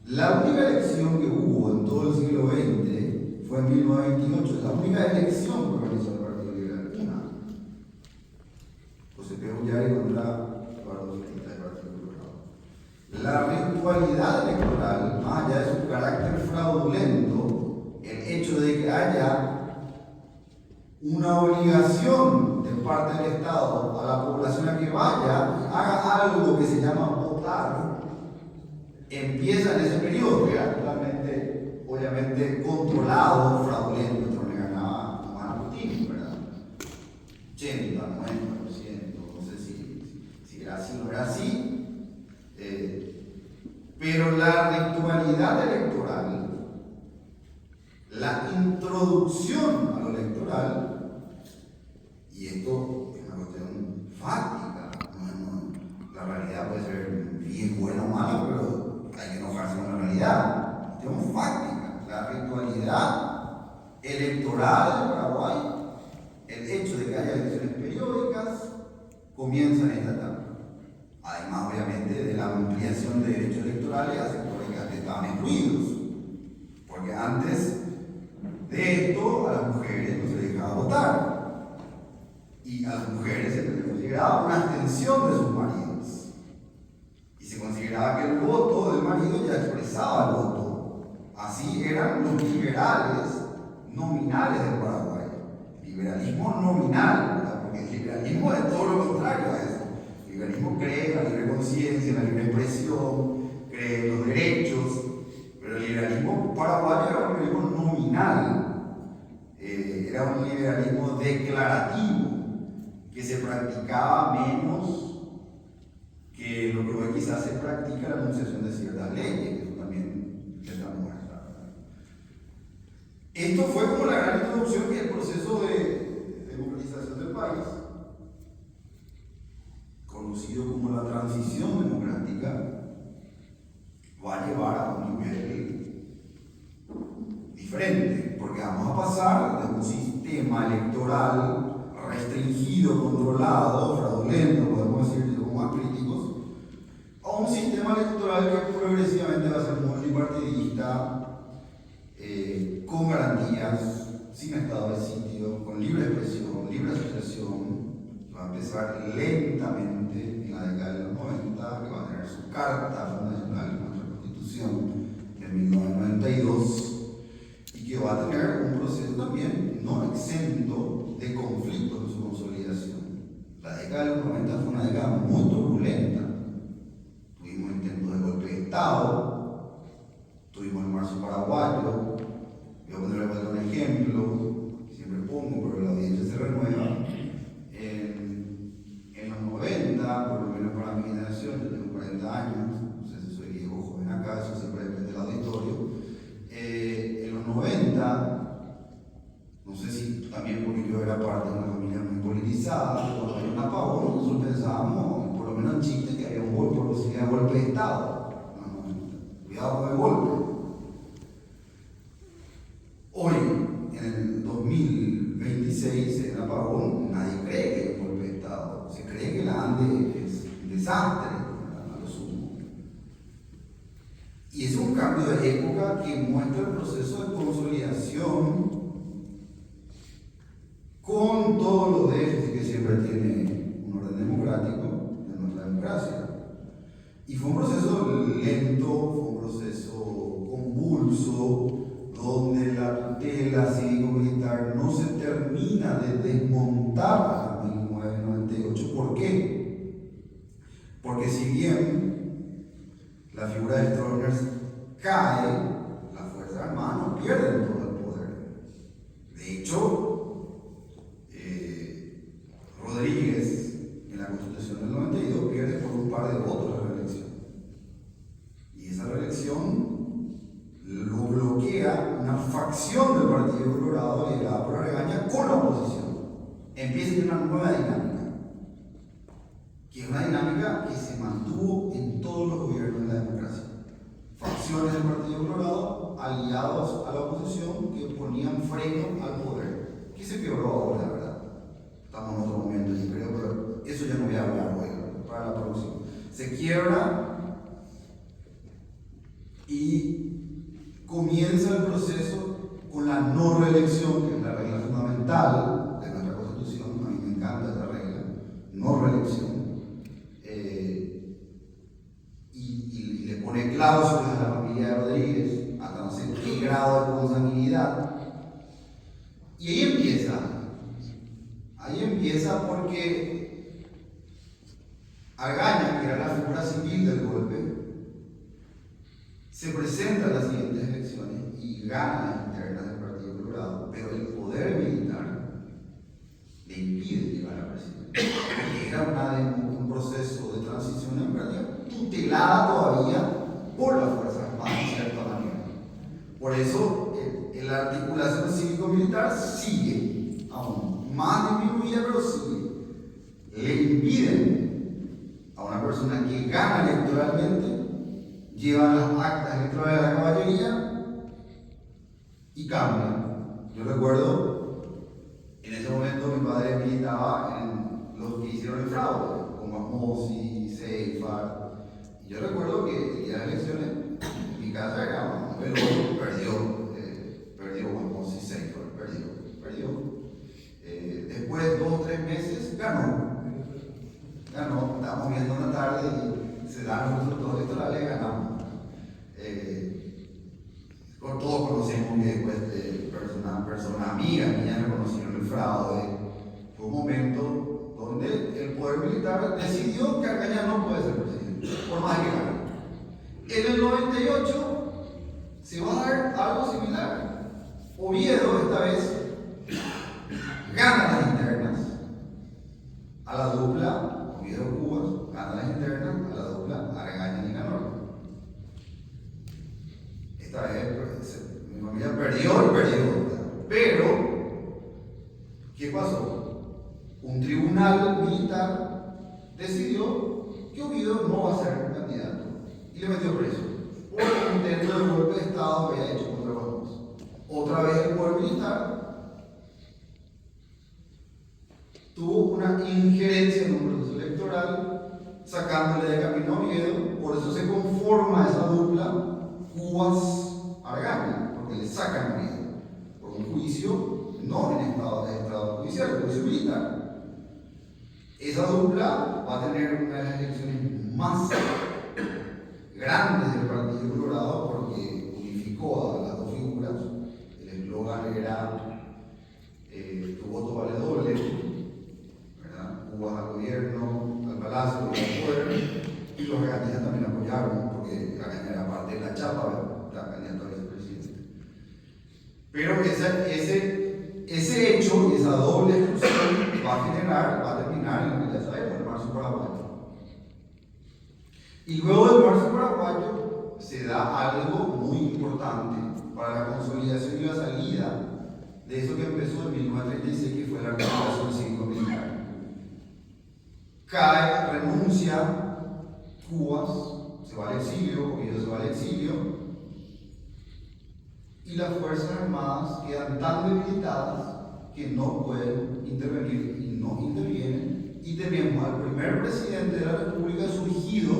La única elección que hubo en todo el siglo XX fue en 1928, la única elección que organizó el Partido Liberal, una. José P. Ullari contra Eduardo Zurita del Partido Colorado. La ritualidad electoral, más allá de su carácter fraudulento, el hecho de que haya una obligación de parte del Estado a la población a que vaya, haga algo que se llama votar, empieza en ese periodo, que era totalmente, obviamente, controlado, fraudulento. Esto le ganaba a Putin, ¿verdad? 80, 90%, no sé si era así o no era así, introducción a lo electoral, y esto es una cuestión fáctica, la realidad puede ser bien buena o mala, pero hay que enojarse con la realidad, cuestión fáctica, la ritualidad electoral de Paraguay, el hecho de que haya elecciones periódicas, comienza en esta etapa. Además, obviamente, de la ampliación de derechos electorales a sectores que antes estaban excluidos. Porque antes de esto, a las mujeres no se les dejaba votar. Y a las mujeres se les consideraba una extensión de sus maridos. Y se consideraba que el voto del marido ya expresaba el voto. Así eran los liberales nominales del Paraguay. Liberalismo nominal, ¿verdad? Porque el liberalismo es todo lo contrario a eso. El liberalismo cree en la libre conciencia, en la libre expresión, cree en los derechos, pero el liberalismo paraguayo era un liberalismo nominal, era un liberalismo declarativo, que se practicaba menos que lo que hoy quizás se practica la enunciación de ciertas leyes, que eso también les da muestra. Esto fue como la gran introducción que el proceso de democratización del país, conocido como la transición democrática, va a llevar a un nivel diferente, porque vamos a pasar de un sistema electoral restringido, controlado, fraudulento, podemos decir como más críticos, a un sistema electoral que progresivamente va a ser multipartidista, con garantías, sin estado de sitio, con libre expresión, libre asociación. Va a empezar lentamente en la década de los 90, que va a tener su carta fundacional en nuestra Constitución de 1992, y que va a tener un proceso también no exento de conflictos en su consolidación. La década de los 90 fue una década muy turbulenta. Tuvimos intentos de golpe de Estado, tuvimos el marzo paraguayo. Voy a ponerle un ejemplo, siempre pongo, pero la audiencia se renueva. En los 90, por lo menos para mi generación, yo tengo 40 años, no sé si soy viejo o joven acá, eso siempre depende del auditorio. En los 90, no sé si también porque yo era parte de una familia muy politizada, cuando había un apagón, nosotros pensábamos, por lo menos en Chile, que había un golpe, posibilidad de golpe de Estado. Cuidado con el golpe. Hoy, en el 2026, en el apagón, nadie cree que es un golpe de Estado. Se cree que la ANDE es un desastre, a lo sumo. Y es un cambio de época que muestra el proceso de consolidación con todos los déficits que siempre tiene un orden democrático de nuestra democracia. Y fue un proceso lento, fue un proceso convulso, donde la tutela cívico-militar no se termina de desmontar hasta 1998. ¿Por qué? Porque si bien la figura de Stroessner cae, las Fuerzas Armadas no pierden todo el poder. De hecho, Rodríguez en la Constitución del 92 pierde por un par de votos la reelección. Y esa reelección lo bloquea una facción del Partido Colorado liderada por Argaña con la oposición. Empieza una nueva dinámica, que es una dinámica que se mantuvo en todos los gobiernos de la democracia. Facciones del Partido Colorado aliados a la oposición que ponían freno al poder, que se quebró ahora, la verdad. Estamos en otro momento, yo creo, pero eso ya no voy a hablar hoy, para la próxima. Se quiebra y comienza el proceso con la no reelección, que es la regla fundamental de nuestra Constitución. A mí me encanta esa regla, no reelección. Y le pone cláusulas a la familia de Rodríguez, hasta no sé qué grado de consanguinidad. Y ahí empieza. Ahí empieza porque Argaña, que era la figura civil del golpe, se presenta en las siguientes elecciones y gana las internas del Partido Colorado, pero el poder militar le impide llegar a la presidencia. Era un proceso de transición democrática tutelada todavía por las Fuerzas Armadas, de cierta manera. Por eso la articulación cívico-militar sigue, aún más disminuida, pero sigue. Le impiden a una persona que gana electoralmente, lleva las actas electorales de la caballería y cambia. Yo recuerdo, en ese momento mi padre militaba en los que hicieron el fraude, como Mossi, Seifar. Y yo recuerdo que el día de las elecciones, en mi casa era un velorio, perdió Mossi, Seifar, perdió. Después, 2 o 3 meses, ganó. Estábamos viendo una tarde y se dan los resultados electorales y ganamos. Todos conocemos que después personas amigas mías reconocieron el fraude. Fue un momento donde el poder militar decidió que Argaña no puede ser presidente, por más que gane. En el 98 se va a dar algo similar. Oviedo, esta vez, gana las internas a la dupla Oviedo-Cubas, gana las internas a la dupla Argaña-Liga Norte. Esta vez mi familia perdió, pero ¿qué pasó? Un tribunal militar decidió que Oviedo no va a ser candidato y le metió preso por un intento de golpe de Estado que había hecho contra Guatemala. Otra vez el poder militar tuvo una injerencia en un proceso electoral, sacándole de camino a Oviedo. Por eso se conforma esa dupla Cubas-Argaña, porque le sacan a Oviedo por un juicio, no en estado judicial, un juicio militar. Esa dupla va a tener una de las elecciones más grandes del Partido Colorado porque unificó a las dos figuras. El eslogan era tu voto vale doble, ¿verdad? Cubas al gobierno, al palacio y al poder, y los regatistas también apoyaron porque Argaña era parte de la chapa, la candidata a vicepresidente. Pero ese hecho, esa doble exclusión, va a terminar en lo que ya sabemos, el marzo paraguayo. Y luego del marzo paraguayo se da algo muy importante para la consolidación y la salida de eso que empezó en 1936, que fue la articulación cívico-militar. Renuncia Cubas, se va al exilio, Oviedo se va al exilio, y las Fuerzas Armadas quedan tan debilitadas que no pueden intervenir y no intervienen, y tenemos al primer presidente de la República surgido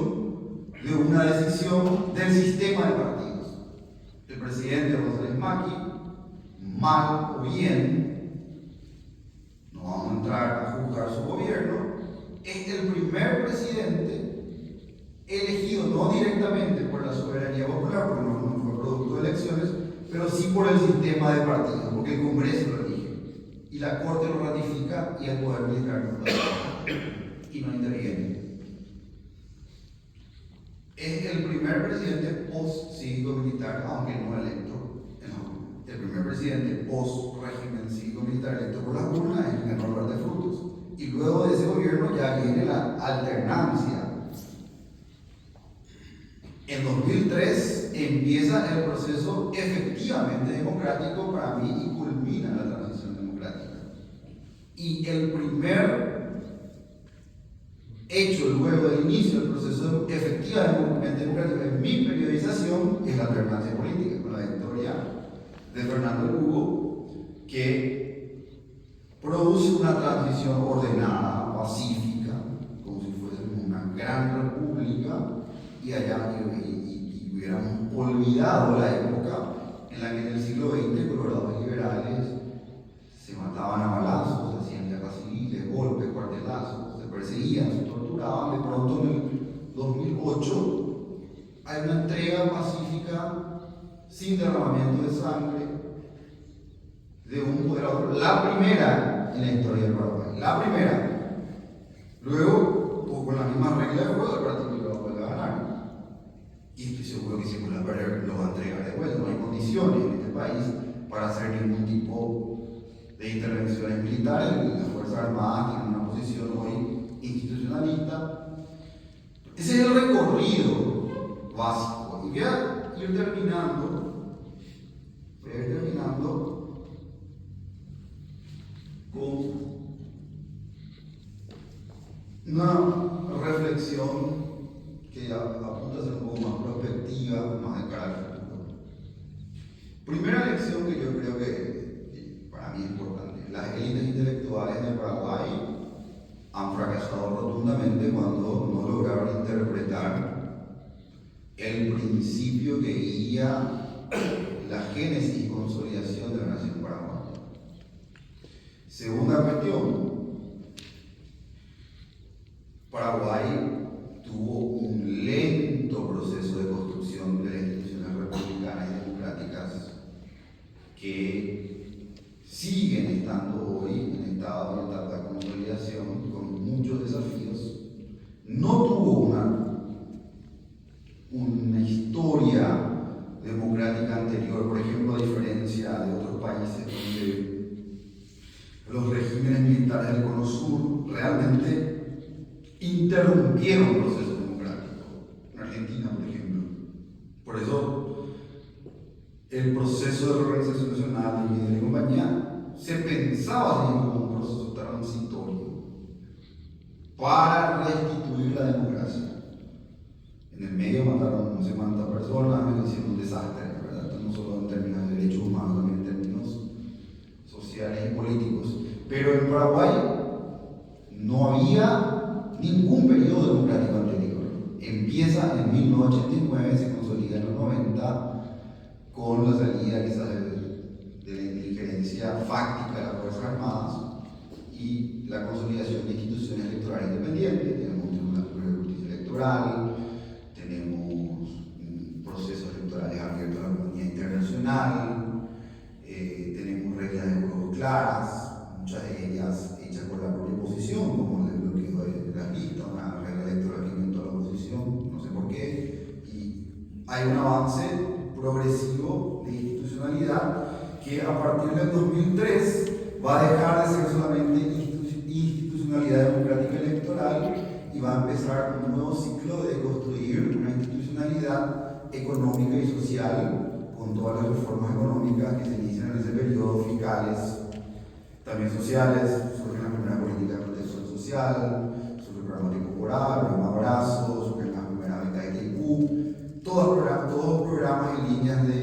de una decisión del sistema de partidos. El presidente González Maqui, mal o bien, no vamos a entrar a juzgar su gobierno, es el primer presidente elegido no directamente por la soberanía popular, porque no fue producto de elecciones, pero sí por el sistema de partidos, porque el Congreso lo elige, y la Corte lo ratifica y el poder militar no lo ratifica, y no interviene. Es el primer presidente post-cívico-militar, aunque no electo, el primer presidente post-régimen cívico-militar electo por las urnas es el General Duarte Frutos. Y luego de ese gobierno ya viene la alternancia. En 2003 empieza el proceso efectivamente democrático para mí y culmina la transición democrática. Y el primer hecho luego del inicio del proceso efectivamente democrático en mi periodización es la alternancia política, con la victoria de Fernando el Hugo, que produce una transición ordenada, pacífica, como si fuésemos una gran república, y hubiéramos olvidado la época en la que en el siglo XX colorados liberales se mataban a balazos, se hacían guerras civiles, golpes, cuartelazos, se perseguían, se torturaban. De pronto en el 2008 hay una entrega pacífica sin derramamiento de sangre de un poder a otro, la primera en la historia del Paraguay, la primera. Luego, con las mismas reglas de juego, el partido lo vuelve a ganar. Y estoy seguro que si vuelve a perder, lo va a entregar de vuelta. No hay condiciones en este país para hacer ningún tipo de intervenciones militares. Las Fuerzas Armadas tienen una posición hoy institucionalista. Ese es el recorrido básico. Y voy a ir terminando terminando con una reflexión que apunta a ser un poco más prospectiva, más de cara al futuro. Primera lección que yo creo que para mí es importante: las élites intelectuales de Paraguay han fracasado rotundamente cuando no lograron interpretar el principio que guía la génesis y consolidación de la nación paraguaya. Segunda cuestión: Paraguay tuvo un lento proceso de construcción de las instituciones republicanas y democráticas que siguen estando hoy en estado y etapa de consolidación con muchos desafíos. No tuvo una historia democrática anterior, por ejemplo, a diferencia de otros países donde los regímenes militares del Cono Sur realmente interrumpieron el proceso democrático. En Argentina, por ejemplo. Por eso, el proceso de reorganización nacional de Videla y compañía se pensaba como un proceso transitorio para restituir la democracia. En el medio mataron no sé cuántas personas, me hicieron un desastre, ¿verdad? No solo en términos de derechos humanos, también en términos sociales y políticos. Pero en Paraguay no había ningún periodo democrático anterior. Empieza en 1989, se consolida en los 90 con la salida quizás de la injerencia fáctica de las Fuerzas Armadas y la consolidación de instituciones electorales independientes. Tenemos un Tribunal Superior de Justicia Electoral, tenemos procesos electorales abiertos a la comunidad internacional, tenemos reglas de juego claras, muchas de ellas hechas por la propia oposición, como el bloqueo de las listas, una regla electoral que inventó la oposición, no sé por qué, y hay un avance progresivo de institucionalidad que a partir del 2003 va a dejar de ser solamente institucionalidad democrática electoral y va a empezar un nuevo ciclo de construir una institucionalidad económica y social con todas las reformas económicas que se inician en ese periodo, fiscales, también sociales. Surge la primera política de protección social, surge el programa temporal, el programa Abrazo, surge la primera beca de TICU, todos programas y líneas de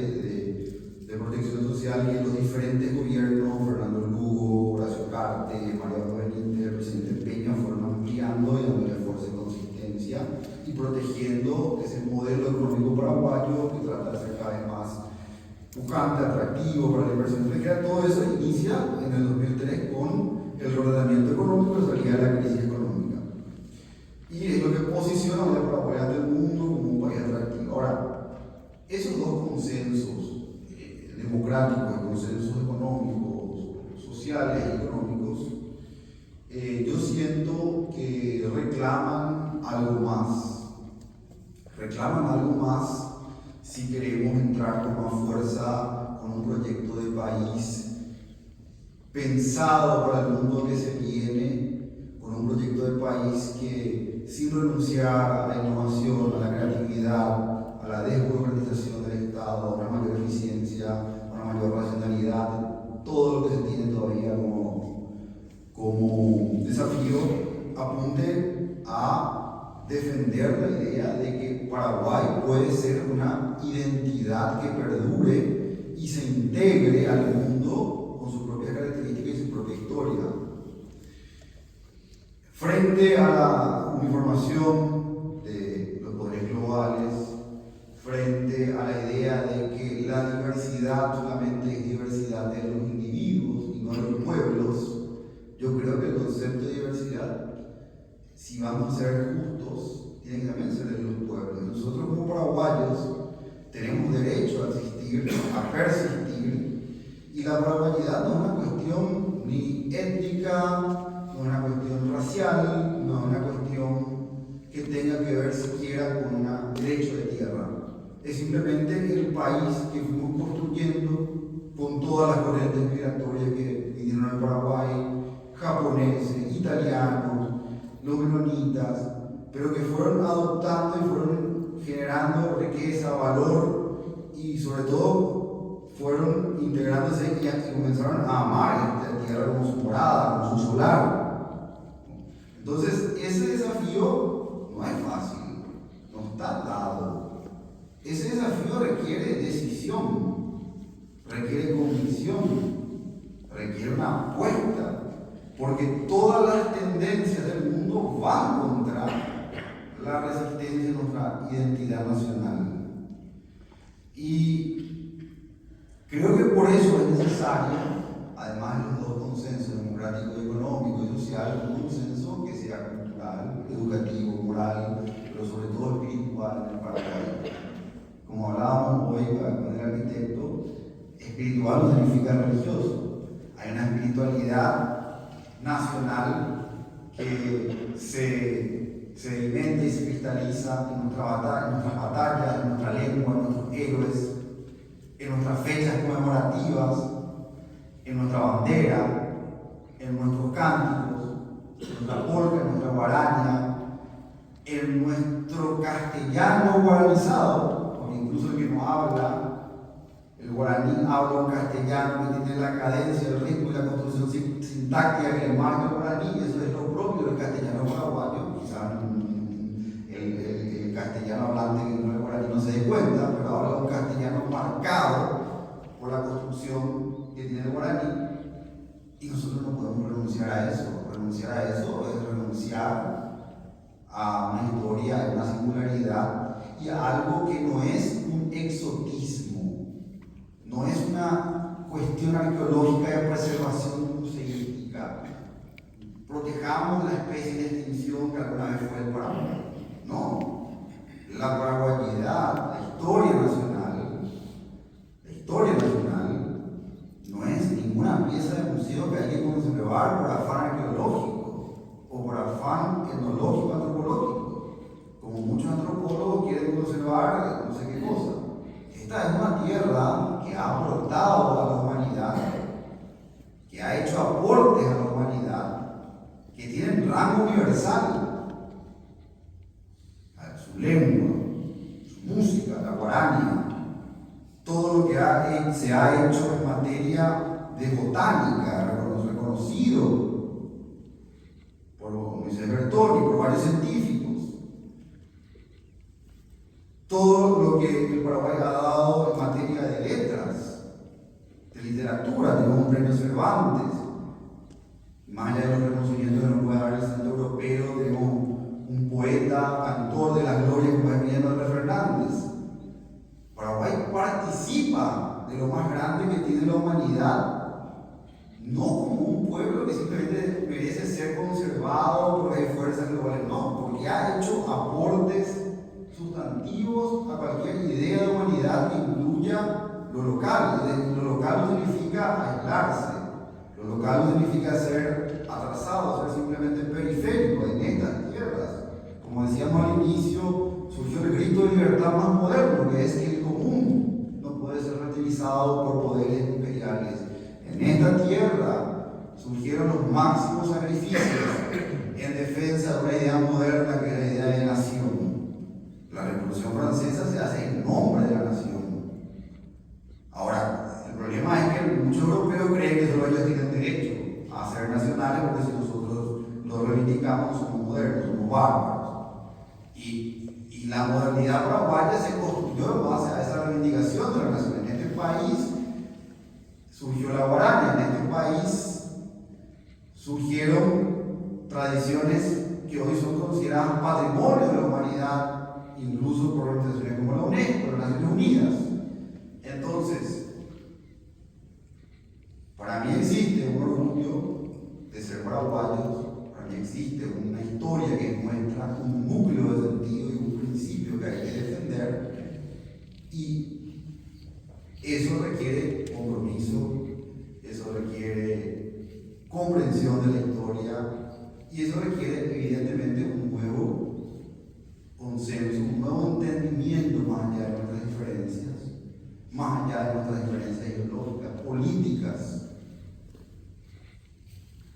protección social que los diferentes gobiernos, Fernando Lugo, Horacio Carte, Mariano Benítez, el presidente Peña, fueron ampliando y dándole fuerza y consistencia y protegiendo ese modelo económico paraguayo que trata de ser cada vez más pujante, atractivo para la inversión extranjera. Todo eso inicia en el 2003 con el reordenamiento económico y la salida de la crisis económica. Y es lo que posiciona a Paraguay ante el mundo como un país atractivo. Ahora, esos dos consensos democráticos, consensos económicos, sociales y económicos, yo siento que reclaman algo más. Reclaman algo más si queremos entrar con más fuerza con un proyecto de país pensado para el mundo que se viene, con un proyecto de país que, sin renunciar a la innovación, a la creatividad, a la desburocratización del Estado, a una mayor eficiencia, a una mayor racionalidad, todo lo que se tiene todavía como desafío, apunte a defender la idea de que Paraguay puede ser una identidad que perdure y se integre al mundo con sus propias características y su propia historia. Frente a la uniformación de los poderes globales, frente a la idea de que la diversidad solamente es diversidad de los individuos y no de los pueblos, yo creo que el concepto de diversidad, si vamos a ser justos, tiene que también ser de los pueblos. Nosotros como paraguayos tenemos derecho a existir, a persistir, y la paraguayidad no es una cuestión ni étnica, no es una cuestión racial, no es una cuestión que tenga que ver siquiera con un derecho de tierra. Es simplemente el país que fuimos construyendo con todas las corrientes migratorias que vinieron al Paraguay, japoneses, italianos, los menonitas, pero que fueron adoptando y fueron generando riqueza, valor y sobre todo fueron integrándose y comenzaron a amar esta tierra como su morada, como su solar. Entonces, ese desafío no es fácil, no está dado. Ese desafío requiere decisión, requiere convicción, requiere una apuesta, porque todas las tendencias del mundo van contra la resistencia de nuestra identidad nacional. Y creo que por eso es necesario, además de los dos consensos, democrático y económico y social, un consenso que sea cultural, educativo, moral, pero sobre todo espiritual en el Paraguay. Como hablábamos hoy con el arquitecto, espiritual no significa religioso. Hay una espiritualidad nacional que se alimenta y se cristaliza en nuestras batallas, en nuestra lengua, en nuestros héroes, en nuestras fechas conmemorativas, en nuestra bandera, en nuestros cánticos, en nuestra polca, en nuestra guaraña, en nuestro castellano guaranizado, porque incluso el que no habla el guaraní habla un castellano que tiene la cadencia, el ritmo y la construcción sintáctica que le marca el guaraní. Eso es lo propio del castellano paraguayo. Quizás el castellano hablante que no es guaraní no se dé cuenta, pero habla un castellano marcado por la construcción que tiene el guaraní. Y nosotros no podemos renunciar a eso. Renunciar a eso es renunciar a una historia, a una singularidad y a algo que no es un exotismo. No es una cuestión arqueológica de preservación museística. Protejamos la especie de extinción que alguna vez fue el Paraguay. No. La paraguayidad, la historia nacional, no es ninguna pieza de museo que hay que conservar por afán arqueológico o por afán etnológico, antropológico, como muchos antropólogos quieren conservar no sé qué cosa. Esta es una tierra que ha aportado a la humanidad, que ha hecho aportes a la humanidad, que tienen rango universal. Su lengua, su música, la guaraña, todo lo que se ha hecho en materia de botánica, reconocido por Moisés Bertoni, por varios científicos. Todo lo que el Paraguay ha dado en materia de letras, de literatura, tenemos un premio Cervantes, más allá de los reconocimientos que nos puede dar el Centro Europeo, tenemos un poeta, cantor de la gloria como es Emiliano Hernández Fernández. Paraguay participa de lo más grande que tiene la humanidad, no como un pueblo que simplemente merece ser conservado por las fuerzas globales, no, porque ha hecho aportes sustantivos a cualquier idea de humanidad que incluya lo local. Lo local no significa aislarse, lo local no significa ser atrasado, ser simplemente periférico en estas tierras. Como decíamos al inicio, surgió el grito de libertad más moderno, que es que el común no puede ser relativizado por poderes imperiales. En esta tierra surgieron los máximos sacrificios en defensa de una idea moderna que es la idea de nación. La Revolución Francesa se hace en nombre de la nación. Ahora, el problema es que muchos europeos creen que solo ellos tienen derecho a ser nacionales, porque si nosotros lo reivindicamos somos modernos, somos bárbaros. Y la modernidad paraguaya se construyó en base a esa reivindicación de la nación. En este país surgió la guaraña, en este país surgieron tradiciones que hoy son consideradas patrimonio de la humanidad, incluso por organizaciones como la UNESCO, las Naciones Unidas. Entonces, para mí existe un orgullo de ser paraguayos, para mí existe una historia que muestra un núcleo de sentido y un principio que hay que defender, y eso requiere compromiso, eso requiere comprensión de la historia, y eso requiere evidentemente un nuevo consenso, un nuevo entendimiento más allá de nuestras diferencias, más allá de nuestras diferencias ideológicas, políticas.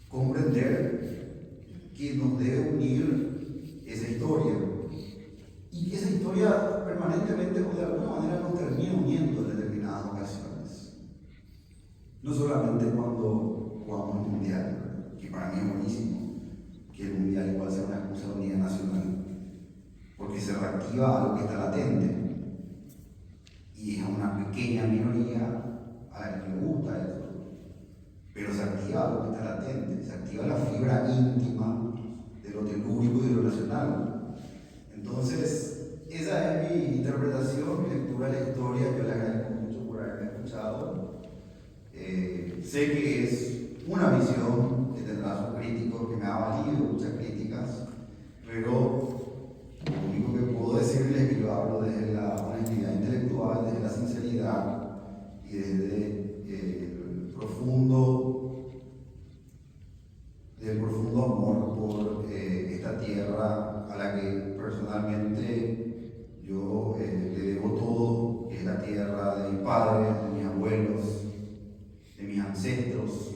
Comprender que nos debe unir esa historia y que esa historia permanentemente o de alguna manera nos termina uniendo en determinadas ocasiones. activa porque está latente, se activa la fibra íntima de lo telúrico y de lo racional. Entonces, esa es mi interpretación, mi lectura de la historia. Yo le agradezco mucho por haberme escuchado. Sé que es una visión que tendrá sus críticos, que me ha valido muchas críticas, pero lo único que puedo decirles es que yo hablo desde la honestidad intelectual, desde la sinceridad y desde el profundo amor por esta tierra a la que personalmente yo le debo todo, que es la tierra de mis padres, de mis abuelos, de mis ancestros.